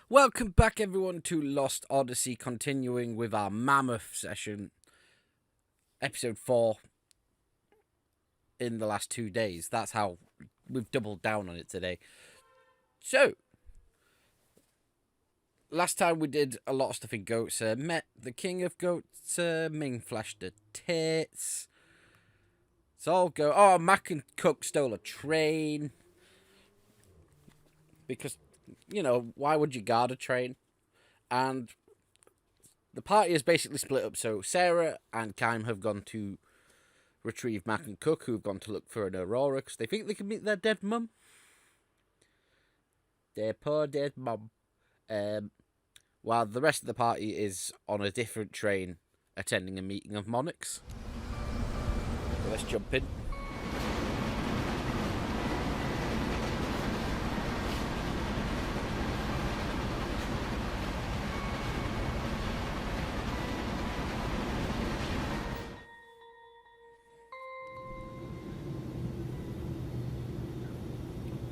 Welcome back, everyone, to Lost Odyssey, continuing with our mammoth session, episode 4, in the last 2 days. That's how we've doubled down on it today. So, last time we did a lot of stuff in Goats, met the King of Goats, Ming flashed the tits. It's all go. Oh, Mack and Cooke stole a train. Because, why would you guard a train? And the party is basically split up. So Sarah and Kime have gone to retrieve Mack and Cooke, who've gone to look for an Aurora because they think they can meet their dead mum. Their poor dead mum. While the rest of the party is on a different train attending a meeting of Monarchs. So let's jump in.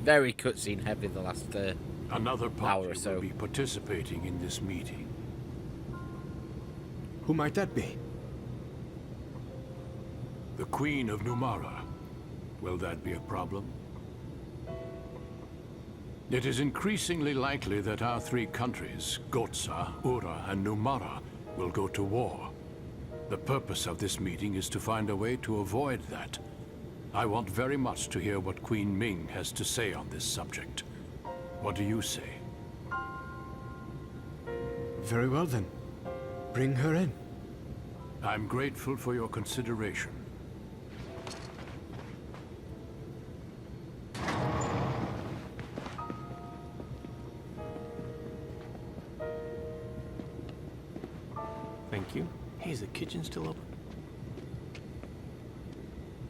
Very cutscene heavy the last Another hour party or so. will be participating in this meeting. Who might that be? The Queen of Numara. Will that be a problem? It is increasingly likely that our three countries, Gotsa, Ura, and Numara, will go to war. The purpose of this meeting is to find a way to avoid that. I want very much to hear what Queen Ming has to say on this subject. What do you say? Very well then. Bring her in. I'm grateful for your consideration. Thank you. Hey, is the kitchen still open?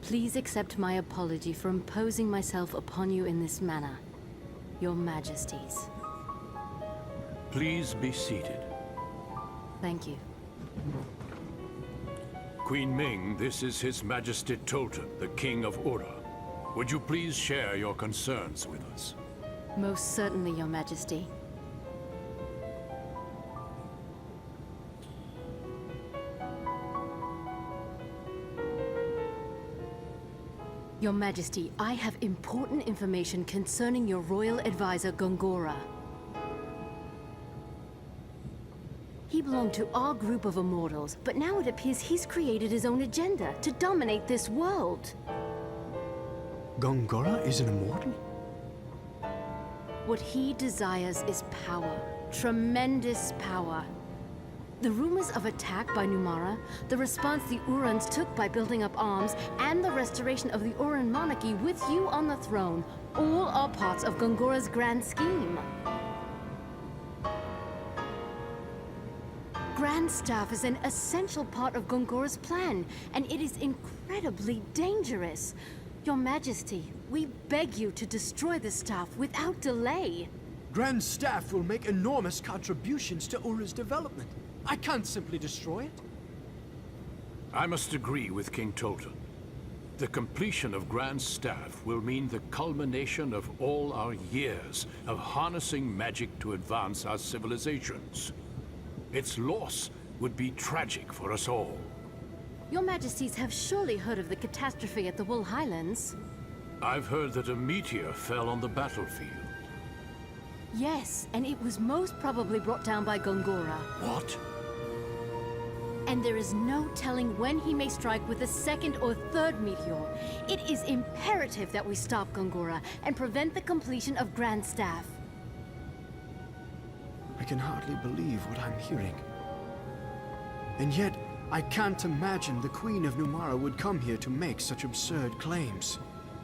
Please accept my apology for imposing myself upon you in this manner, Your Majesties. Please be seated. Thank you. Queen Ming, this is His Majesty Tolton, the King of Ura. Would you please share your concerns with us? Most certainly, Your Majesty. Your Majesty, I have important information concerning your royal advisor, Gongora. He belonged to our group of immortals, but now it appears he's created his own agenda to dominate this world. Gongora is an immortal? What he desires is power. Tremendous power. The rumors of attack by Numara, the response the Urans took by building up arms, and the restoration of the Uran monarchy with you on the throne, all are parts of Gongora's grand scheme. Grand Staff is an essential part of Gongora's plan, and it is incredibly dangerous. Your Majesty, we beg you to destroy the staff without delay. Grand Staff will make enormous contributions to Ura's development. I can't simply destroy it. I must agree with King Tolton. The completion of Grand Staff will mean the culmination of all our years of harnessing magic to advance our civilizations. Its loss would be tragic for us all. Your Majesties have surely heard of the catastrophe at the Wool Highlands. I've heard that a meteor fell on the battlefield. Yes, and it was most probably brought down by Gongora. What? And there is no telling when he may strike with a second or third meteor. It is imperative that we stop Gongora and prevent the completion of Grand Staff. I can hardly believe what I'm hearing. And yet, I can't imagine the Queen of Numara would come here to make such absurd claims.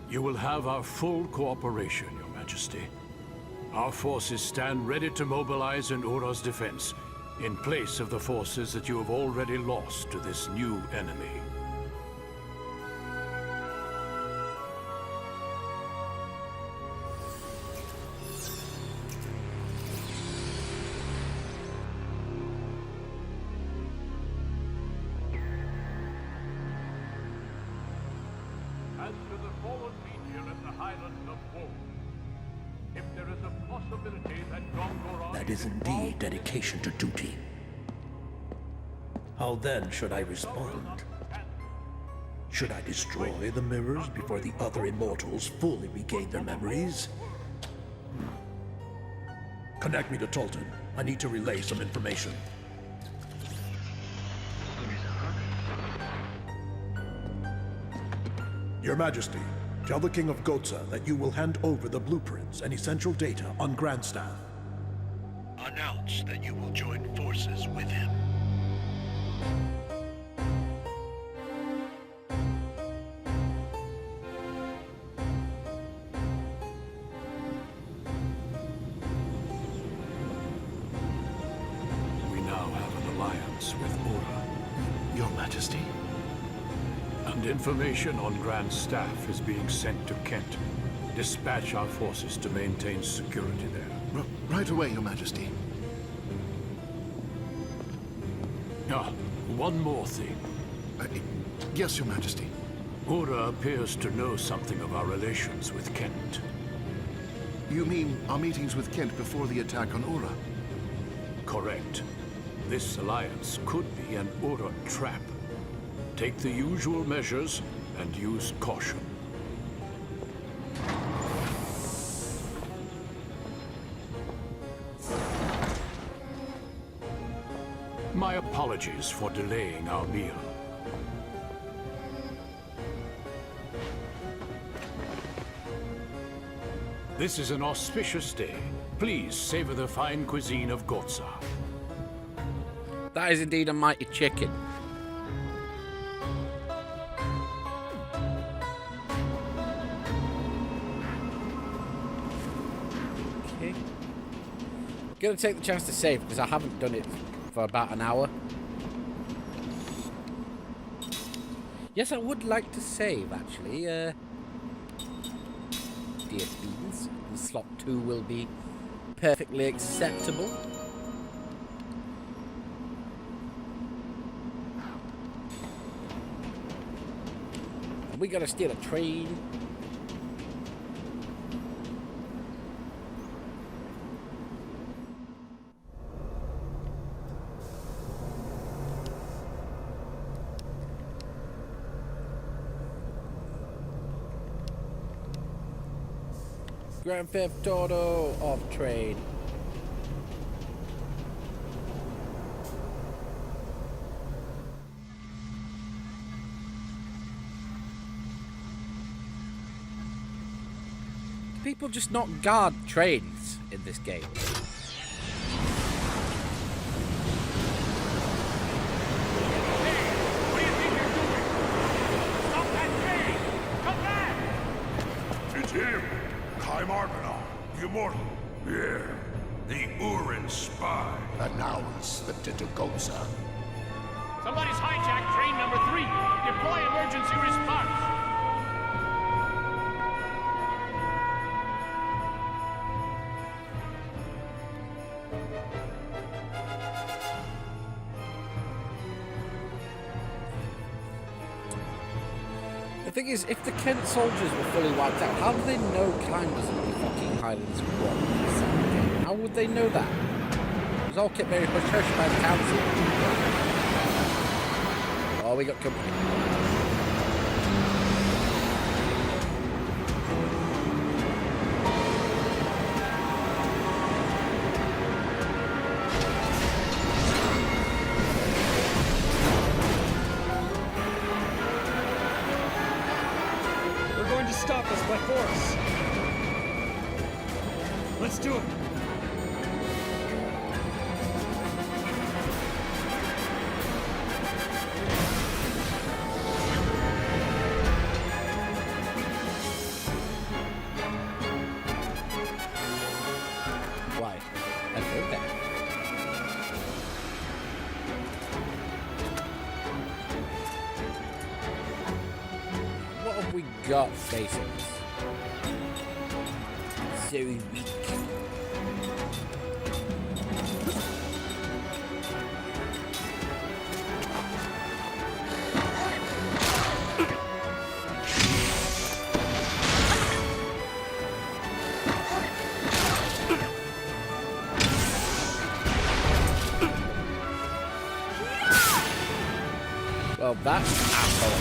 You will have our full cooperation, Your Majesty. Our forces stand ready to mobilize in Ura's defense, in place of the forces that you have already lost to this new enemy. As to the fallen meteor at the Highlands of Woe, if there is a possibility That is indeed dedication to duty. How then should I respond? Should I destroy the mirrors before the other immortals fully regain their memories? Connect me to Tolton. I need to relay some information. Your Majesty, tell the King of Gotza that you will hand over the blueprints and essential data on Grandstaff. Announce that you will join forces with him. We now have an alliance with Aura. Your Majesty? And information on Grand Staff is being sent to Kent. Dispatch our forces to maintain security there. Right away, Your Majesty. Ah, one more thing. Yes, Your Majesty. Aura appears to know something of our relations with Kent. You mean our meetings with Kent before the attack on Aura? Correct. This alliance could be an Aura trap. Take the usual measures and use caution. My apologies for delaying our meal. This is an auspicious day. Please savor the fine cuisine of Gotza. That is indeed a mighty chicken. Okay. Gonna take the chance to save because I haven't done it for about an hour. Yes, I would like to save actually. Dear beans, and slot 2 will be perfectly acceptable. We gotta steal a train. Grand Theft Auto of train. People just not guard trains in this game. It's him! Kai Marganar, the Immortal. Yeah, the Uran spy. Announce the Titogotza. Somebody's hijacked train number 3. Deploy emergency response. The thing is, if the Kent soldiers were fully wiped out, how do they know climbers in the fucking Highlands were? How would they know that? It was all kept very hush-hush by the council. Oh, we got company. Stop us by force. Let's do it. Why? Hello there. What have we got facing us? So weak. Well, that's asshole.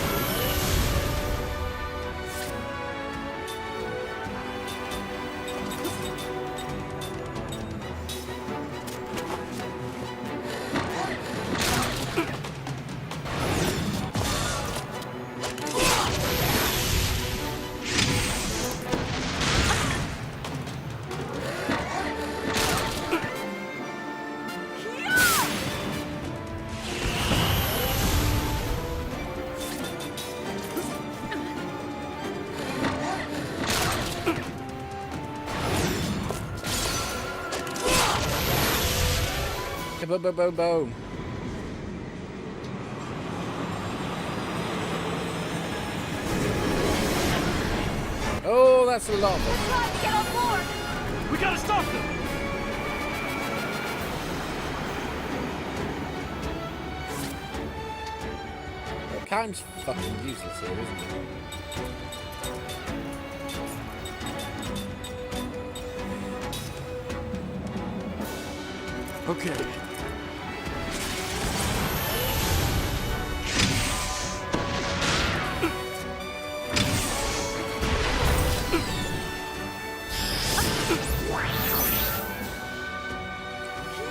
Boom, boom, boom, boom. Oh, that's a lot. They're trying to get on board. We gotta stop them. Well, time's fucking useless here, isn't it? Okay.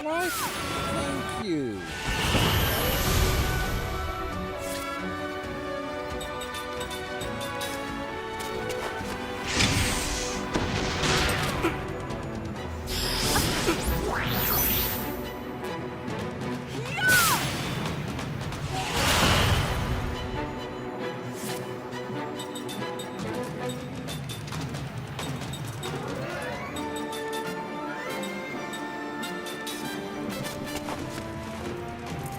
What? Thank you.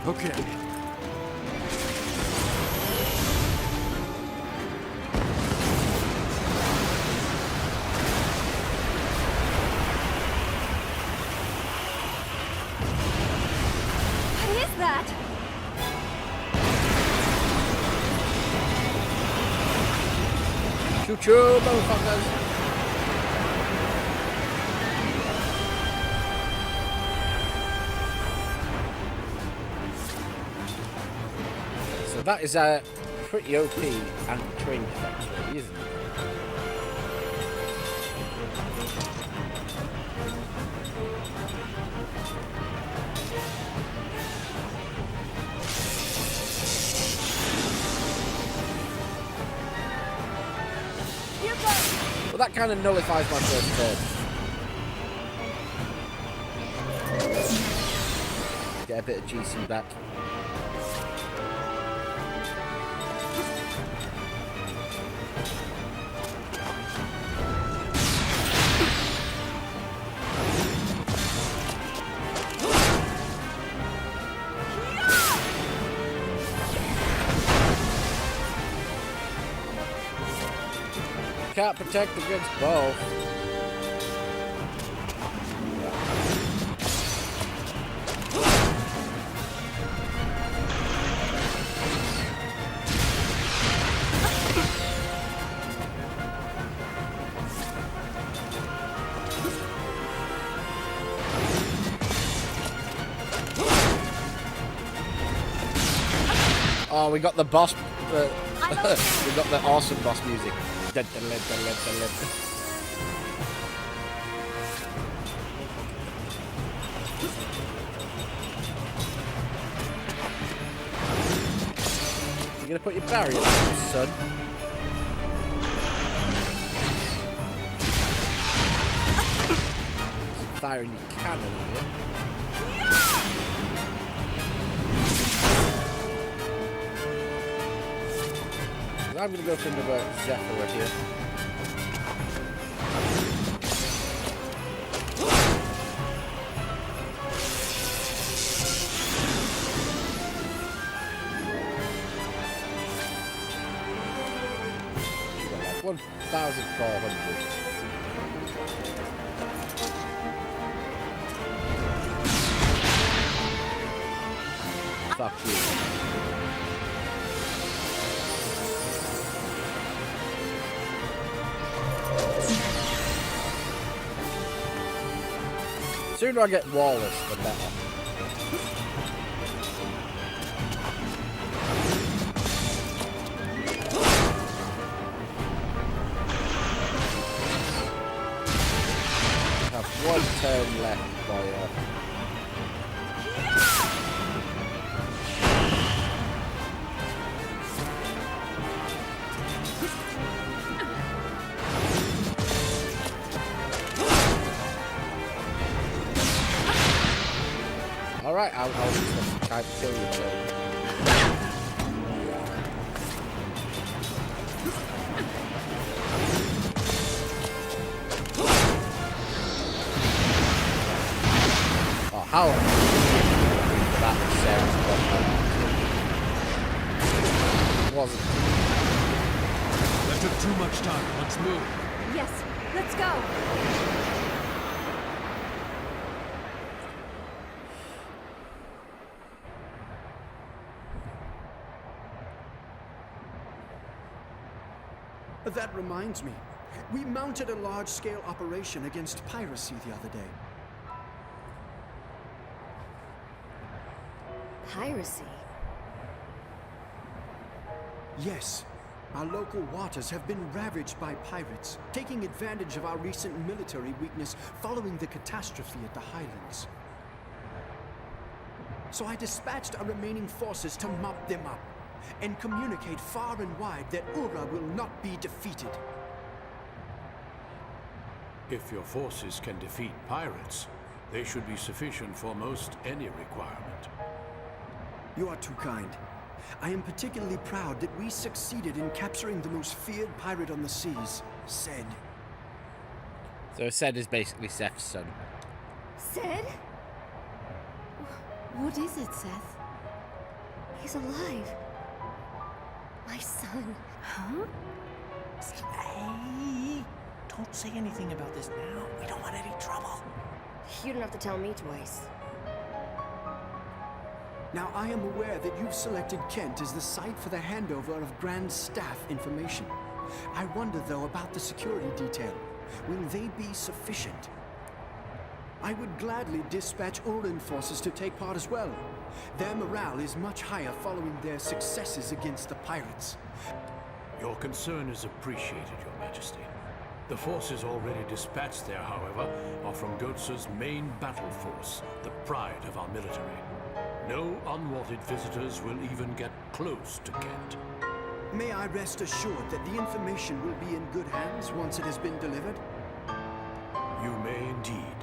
Okay. What is that? Choo-choo, motherfuckers. So that is a pretty OP anti-train factory, isn't it? Well, that kind of nullifies my first turn. Get a bit of GC back. Can't protect against both. Oh, we got the boss. We got the awesome boss music. You're gonna put your barrier down, son. Firing your cannon here. I'm gonna go for another Zephyr right here. Like 1,400. Fuck you. The sooner I get Wallace, the better. One turn left by Alright, I'll just try to kill you. Oh, how? That wasn't. That took too much time. Let's move. Yes, let's go. That reminds me. We mounted a large-scale operation against piracy the other day. Piracy? Yes. Our local waters have been ravaged by pirates, taking advantage of our recent military weakness following the catastrophe at the Highlands. So I dispatched our remaining forces to mop them up and communicate far and wide that Ura will not be defeated. If your forces can defeat pirates, they should be sufficient for most any requirement. You are too kind. I am particularly proud that we succeeded in capturing the most feared pirate on the seas, Ced. So Ced is basically Seth's son. Ced? What is it, Seth? He's alive. My son. Huh? Hey, don't say anything about this now. We don't want any trouble. You don't have to tell me twice. Now, I am aware that you've selected Kent as the site for the handover of Grand Staff information. I wonder, though, about the security detail. Will they be sufficient? I would gladly dispatch Uran forces to take part as well. Their morale is much higher following their successes against the pirates. Your concern is appreciated, Your Majesty. The forces already dispatched there, however, are from Gotza's main battle force, the pride of our military. No unwanted visitors will even get close to Kent. May I rest assured that the information will be in good hands once it has been delivered? You may indeed.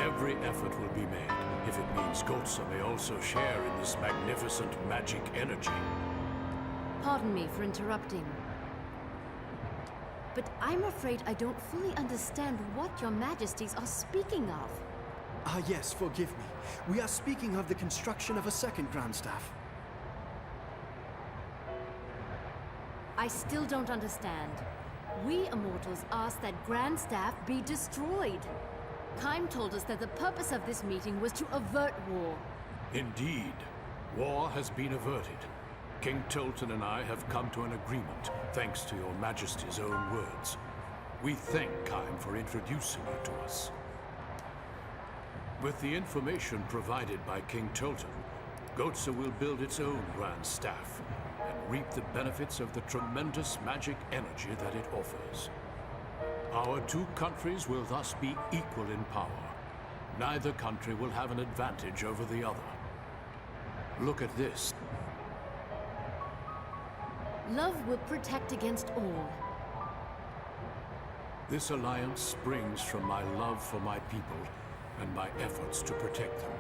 Every effort will be made, if it means Gotza may also share in this magnificent magic energy. Pardon me for interrupting. But I'm afraid I don't fully understand what your majesties are speaking of. Ah, yes, forgive me. We are speaking of the construction of a second Grand Staff. I still don't understand. We immortals asked that Grand Staff be destroyed. Kime told us that the purpose of this meeting was to avert war. Indeed. War has been averted. King Tolton and I have come to an agreement, thanks to your Majesty's own words. We thank Kime for introducing you to us. With the information provided by King Tolton, Gotza will build its own Grand Staff and reap the benefits of the tremendous magic energy that it offers. Our two countries will thus be equal in power. Neither country will have an advantage over the other. Look at this. Love will protect against all. This alliance springs from my love for my people and my efforts to protect them.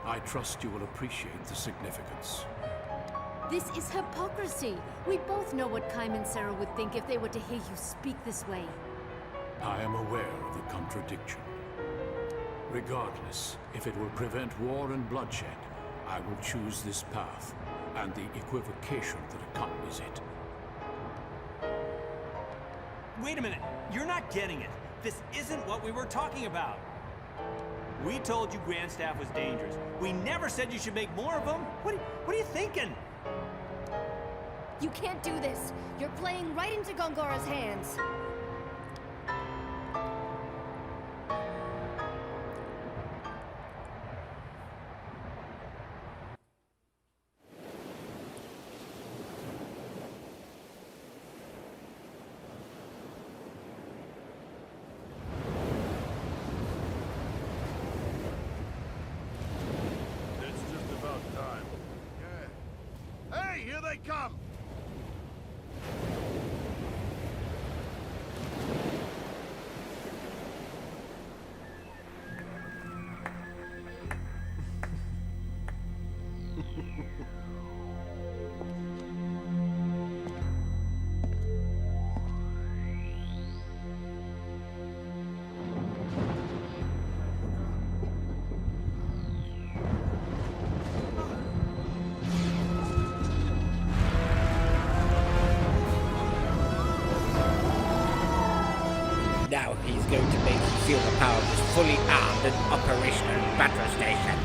I trust you will appreciate the significance. This is hypocrisy. We both know what Kime and Sarah would think if they were to hear you speak this way. I am aware of the contradiction. Regardless, if it will prevent war and bloodshed, I will choose this path and the equivocation that accompanies it. Wait a minute. You're not getting it. This isn't what we were talking about. We told you Grand Staff was dangerous. We never said you should make more of them. What are you thinking? You can't do this. You're playing right into Gongora's hands. come! Now he's going to make you feel the power of this fully armed and operational battle station.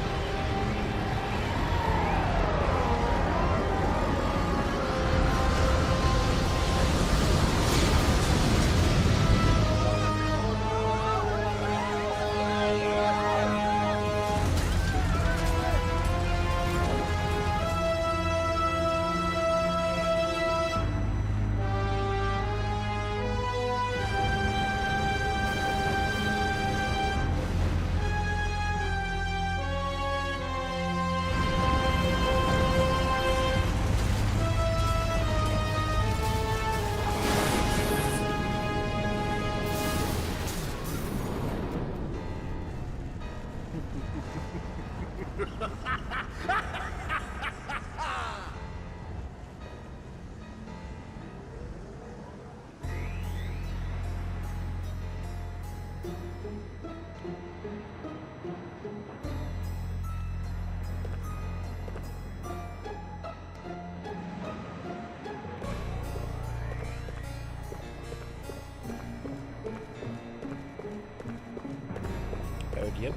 Odium.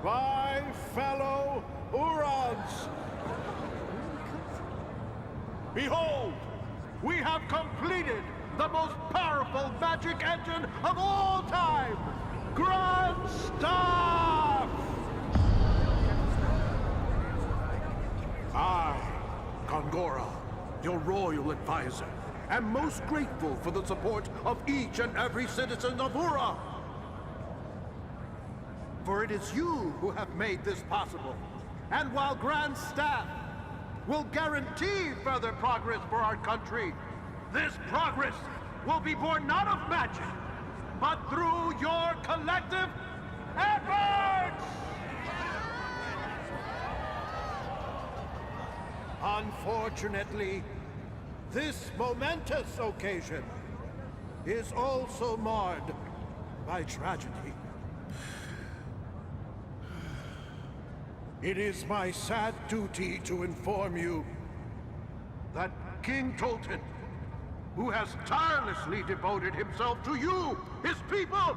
My fellow Urons! Behold, we have completed the most powerful magic engine of all time! Grand Staff! I, Kongora, your royal advisor, am most grateful for the support of each and every citizen of Ura. For it is you who have made this possible. And while Grand Staff will guarantee further progress for our country, this progress will be born not of magic, but through your collective efforts! Unfortunately, this momentous occasion is also marred by tragedy. It is my sad duty to inform you that King Tolton, who has tirelessly devoted himself to you, his people,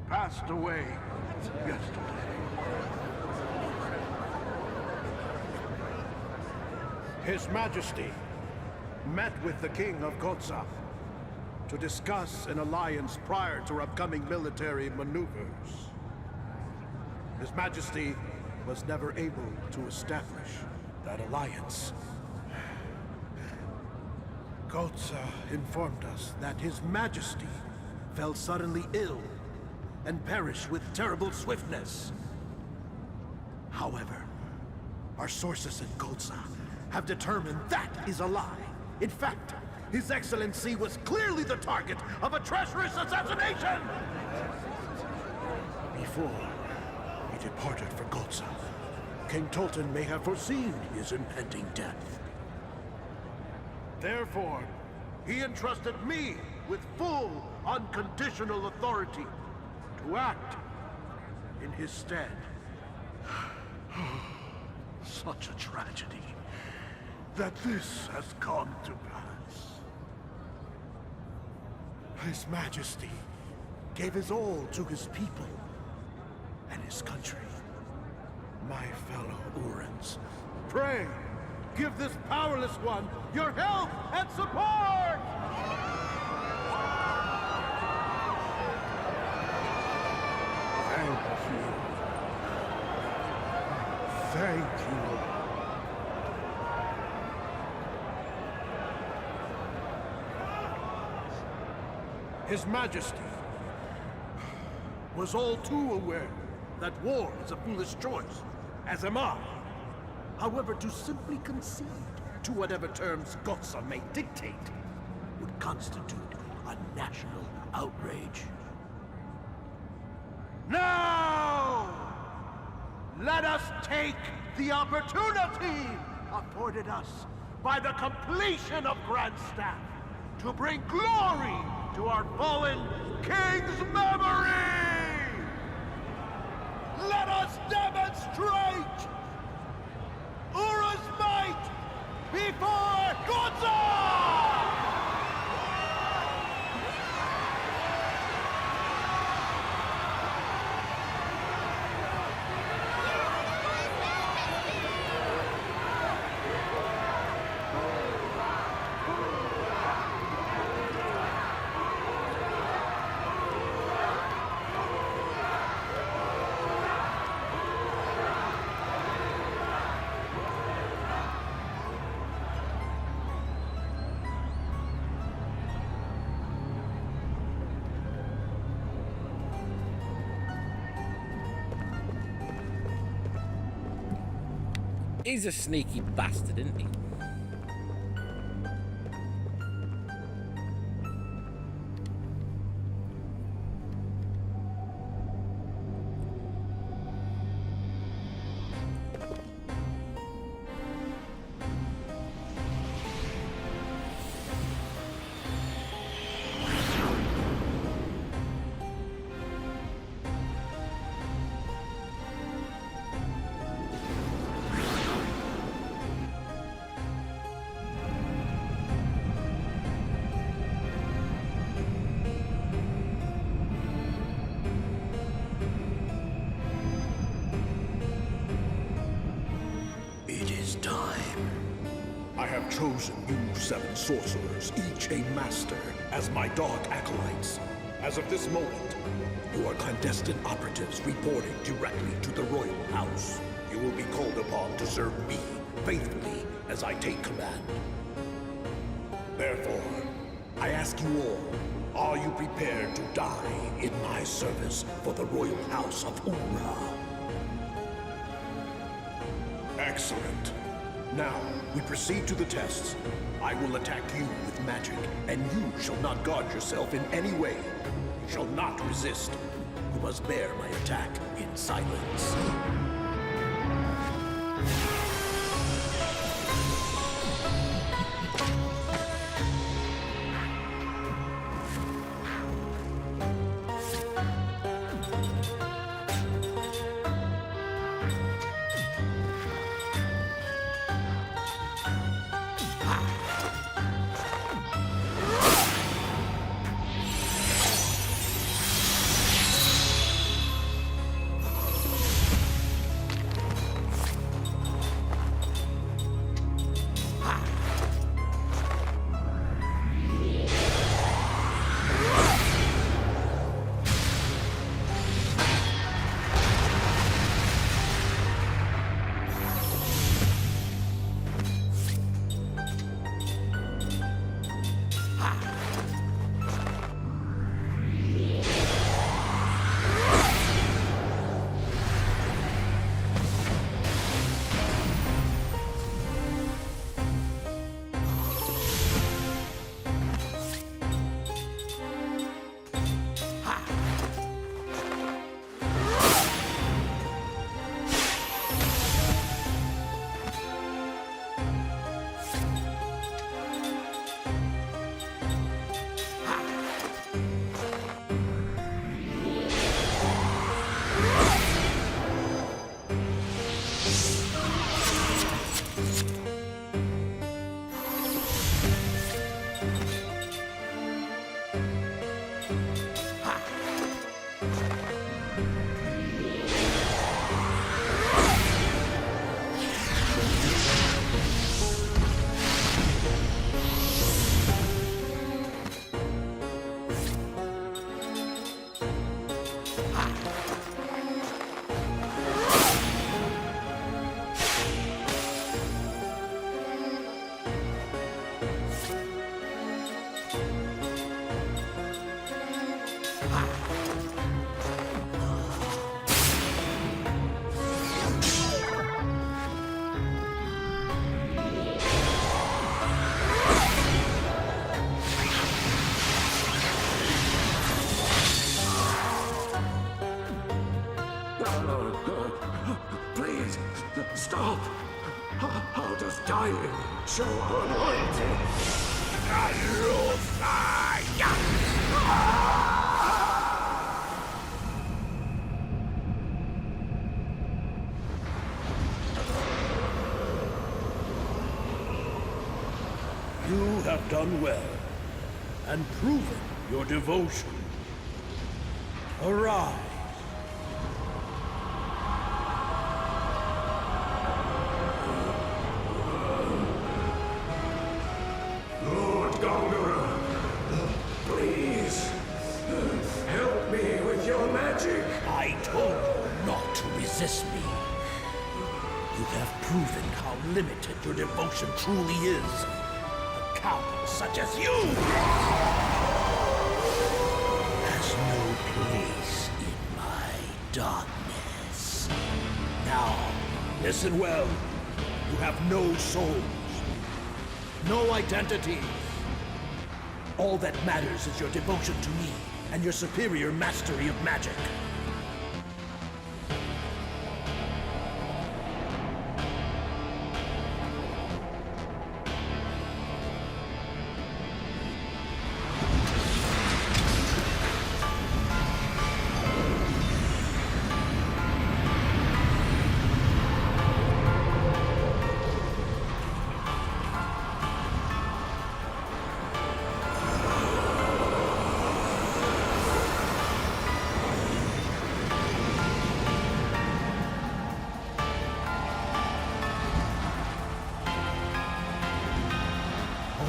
passed away yesterday. His Majesty met with the King of Gotza to discuss an alliance prior to upcoming military maneuvers. His Majesty was never able to establish that alliance. Gotza informed us that His Majesty fell suddenly ill and perished with terrible swiftness. However, our sources in Gotza have determined that is a lie. In fact, His Excellency was clearly the target of a treacherous assassination! Before he departed for Gotza, King Tolton may have foreseen his impending death. Therefore, he entrusted me with full, unconditional authority to act in his stead. Such a tragedy that this has come to pass. His Majesty gave his all to his people and his country. My fellow Urans, pray, give this powerless one your help and support! Thank you. His Majesty was all too aware that war is a foolish choice, as am I. However, to simply concede to whatever terms Gotza may dictate would constitute a national outrage. Now! Let us take the opportunity afforded us by the completion of Grandstaff to bring glory to our fallen king's memory! Let us demonstrate Ura's might before Gotza! He's a sneaky bastard, isn't he? I have chosen you 7 sorcerers, each a master, as my dark acolytes. As of this moment, you are clandestine operatives reporting directly to the royal house. You will be called upon to serve me faithfully as I take command. Therefore, I ask you all, are you prepared to die in my service for the royal house of Ura? Excellent. Now, we proceed to the tests. I will attack you with magic, and you shall not guard yourself in any way. You shall not resist. You must bear my attack in silence. Stop! How does dying show our loyalty? You have done well, and proven your devotion. Arise. Lord Gongora, please, help me with your magic. I told you not to resist me. You have proven how limited your devotion truly is. A coward such as you has no place in my darkness. Now, listen well. You have no souls, no identity. All that matters is your devotion to me and your superior mastery of magic.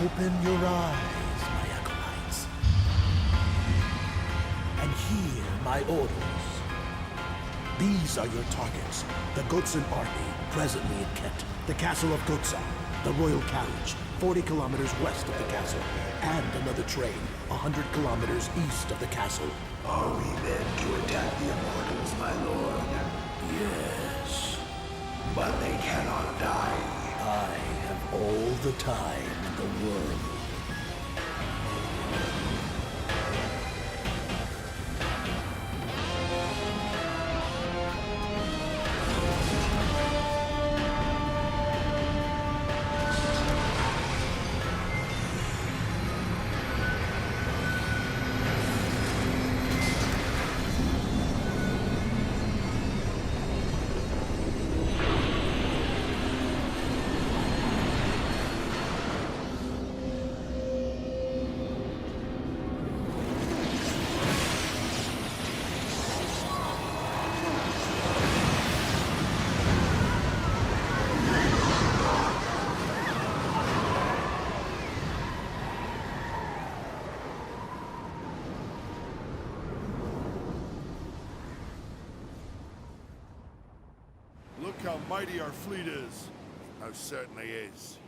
Open your eyes, my acolytes, and hear my orders. These are your targets. The Gotsan army, presently in Kent. The castle of Gotsa, the royal carriage, 40 kilometers west of the castle. And another train, 100 kilometers east of the castle. Are we meant to attack the immortals, my lord? Yes, But they cannot die. I have all the time in the world. Look how mighty our fleet is. Most certainly is.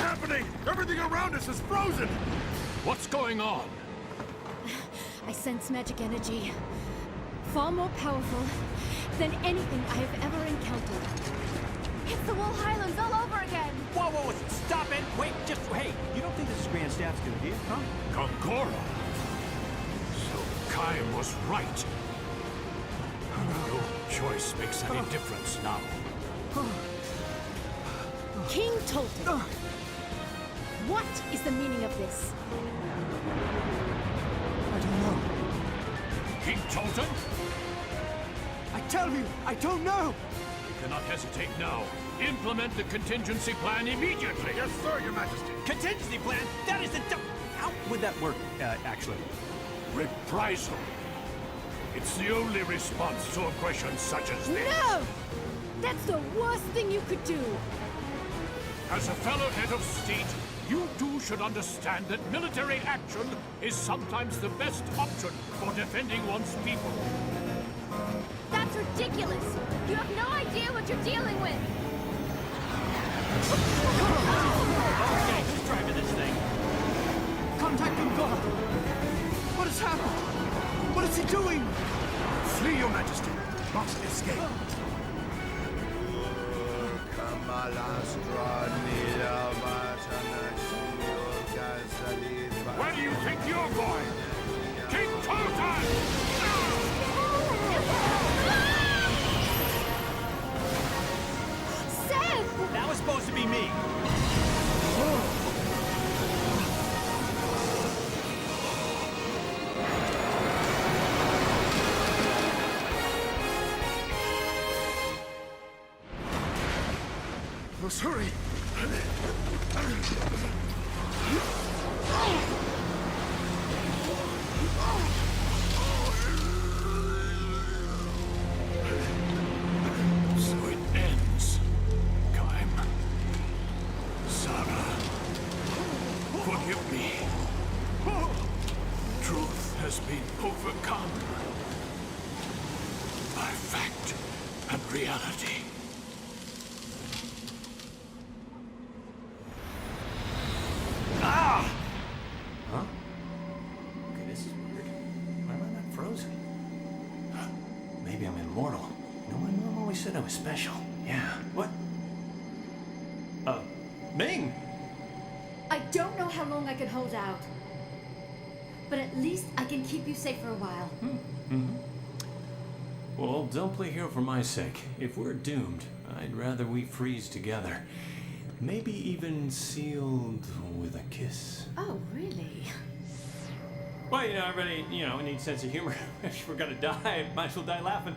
happening? Everything around us is frozen! What's going on? I sense magic energy. Far more powerful than anything I have ever encountered. It's the Wool Highlands all over again! Whoa, whoa, whoa, stop it! Wait, just, hey, you don't think this is Grand Staff's good idea, huh? Gongora! So Kaim was right. No choice makes any difference now. King Tolton. What is the meaning of this? I don't know. King Tolton? I tell you, I don't know! You cannot hesitate now. Implement the contingency plan immediately. Yes, sir, Your Majesty. Contingency plan? That is the How would that work, actually? Reprisal. It's the only response to aggression such as this. No! That's the worst thing you could do! As a fellow head of state, you too should understand that military action is sometimes the best option for defending one's people. That's ridiculous! You have no idea what you're dealing with! Okay, who's driving this thing? Contact Gongora! What has happened? What is he doing? Flee, Your Majesty. Must escape. Where do you think you're going? King Tolton! Seth! That was supposed to be me. Let's hurry. So it ends. Kaim. Sarah. Forgive me. Truth has been overcome by fact and reality. Huh? Okay, this is weird. Why am I not frozen? Maybe I'm immortal. You know, my mom always said I was special. Yeah. What? Ming! I don't know how long I can hold out. But at least I can keep you safe for a while. Well, don't play hero for my sake. If we're doomed, I'd rather we freeze together. Maybe even sealed with a kiss. Oh, really? Well, you know, everybody, needs a sense of humor. If we're gonna die, might as well die laughing.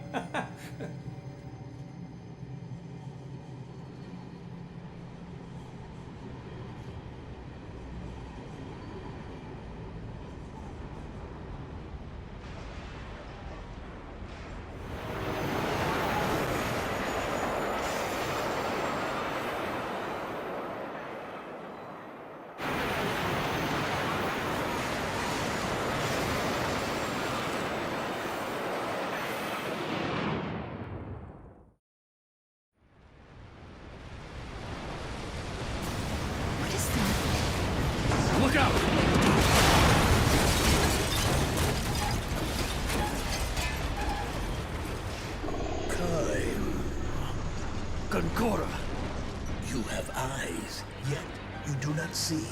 Look out! Kaim. Gongora. You have eyes, yet you do not see.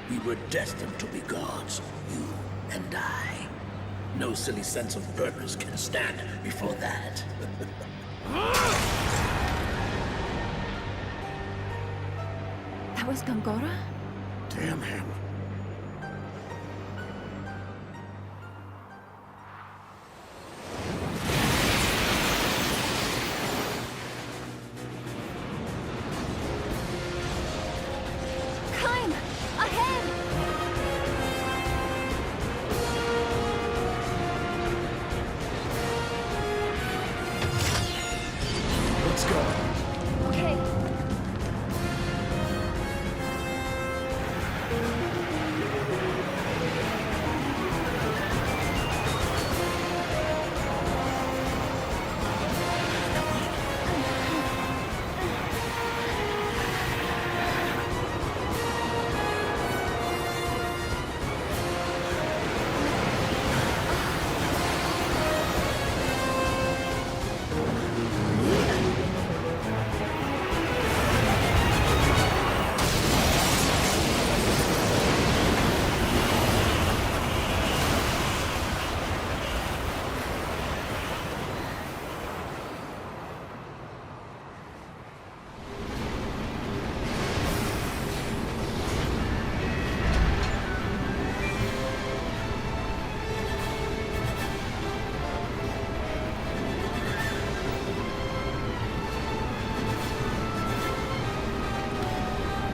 We were destined to be gods, you and I. No silly sense of purpose can stand before that. That was Gongora? Damn him. Kaim! Ahead! Let's go. Okay.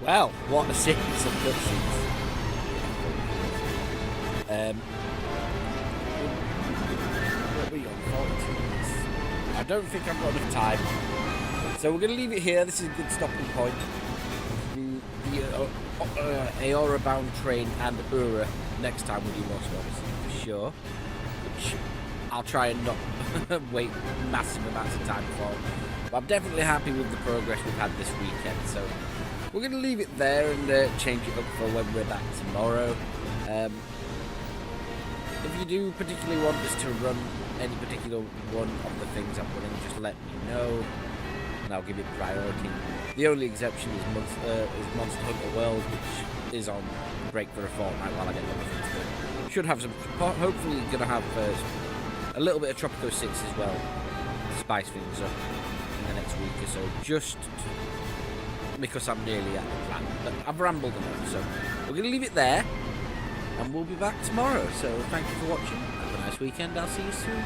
Well, what a series of cutscenes. What are we on? 42 minutes. I don't think I've got enough time. So we're going to leave it here. This is a good stopping point. The Aora-bound train and Ura next time we do Lost Odyssey, for sure. Which I'll try and not wait massive amounts of time for. But I'm definitely happy with the progress we've had this weekend. So we're going to leave it there and change it up for when we're back tomorrow. If you do particularly want us to run any particular one of the things I'm running, just let me know and I'll give it priority. The only exception is Monster Hunter World, which is on break for a fortnight while I get other things done. Should have some, hopefully going to have a little bit of Tropico 6 as well to spice things up in the next week or so, just because I'm nearly at the plan. But I've rambled enough, so we're going to leave it there. And we'll be back tomorrow. So thank you for watching. Have a nice weekend. I'll see you soon.